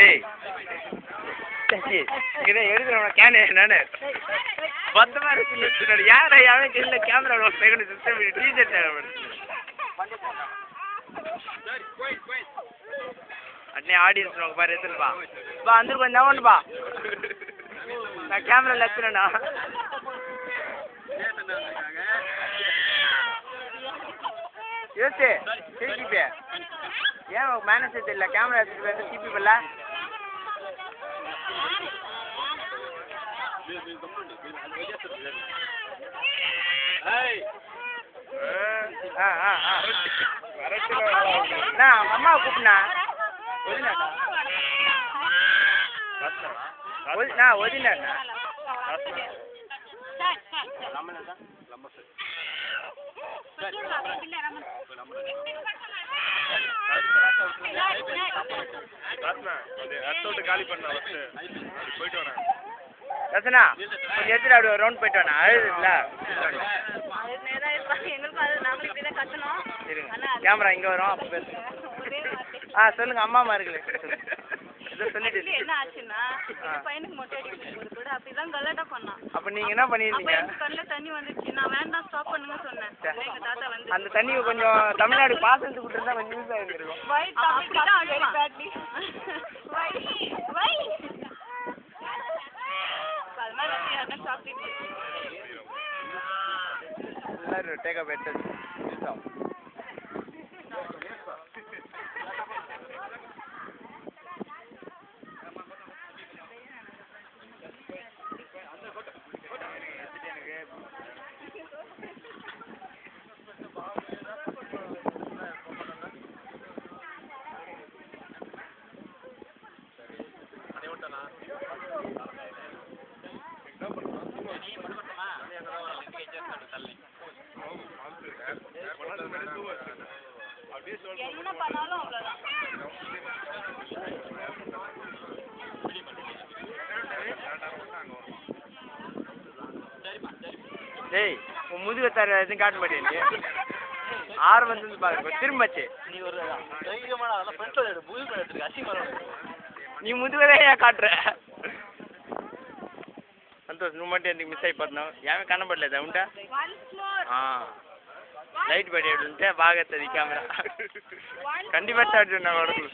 ஏய் சச்சி இங்கே எடுக்கிறவன கேனே நானு பத்தமாக இருக்கு யாரை யாரும் இல்லை கேமரா செகண்ட் சிஸ்டம் டீஷர்ட் அண்ணே ஆடியன்ஸ் உனக்கு பாரு எடுத்துருப்பா பா வந்து கொஞ்சம் ஒன்றுப்பா நான் கேமராவில் எடுத்துறேண்ணா யோசி சிரிக்கிப்பே ஏன் மேனேஜர் தெரியல கேமரா எடுத்துட்டு வந்து சிரிப்பிப்பல்ல அம்மா கூப்பிண்ணா ஒதினா காலி பண்ண போயிட்டு வரேன் ரசனா கொஞ்சம் எடுத்துட்டு அப்படி ஒரு ரவுண்ட் போயிட்டு வரேன் அழுதுல கேமரா இங்க வரும் அப்ப பேசுங்க சொல்லுங்க அம்மா இருக்குல்ல சொல்லிட்டு என்ன ஆச்சுன்னா பையனுக்கு மொட்டை அடிக்கும் கூட அப்படிதான் கலாட்டா பண்ணான். அப்ப நீங்க என்ன பண்ணிருந்தீங்க? கண்ணுல தண்ணி வந்துச்சு. நான் வேண்டாம் ஸ்டாப் பண்ணுங்க சொன்னேன். எங்க தாத்தா வந்து அந்த தண்ணியை கொஞ்சம் தமிழ்நாடு பாசத்துக்கு விட்டுருந்தா கொஞ்சம் யூஸ் ஆயிருக்கும். அப்படிதான் அழுவான். எல்லாரும் டேக் அப் எடுத்து என்ன பண்ணாலும் அவ்வளவுதான். டேய் உன் முதுகத்தார எதுவும் காட்ட மாட்டேன் ஆரம்பத்துல பாருங்க திரும்பச்சு நீ ஒரு தைரியமான அதெல்லாம் ஃப்ரெண்ட்ல எடு முதுகு எடுத்துக்க அசிங்கமா நீ முதுகலே ஏன் காட்டுற சந்தோஷ் నువ్వు மட்டும் ఎందుకు మిస్ అయిపోతున్నావు ఏమీ కనబడలేదా ఉంటా లైట్ పెట్టేడు ఉంటే బాగా వస్తుంది కెమెరా కండి పెట్టాడు నా కొడుకు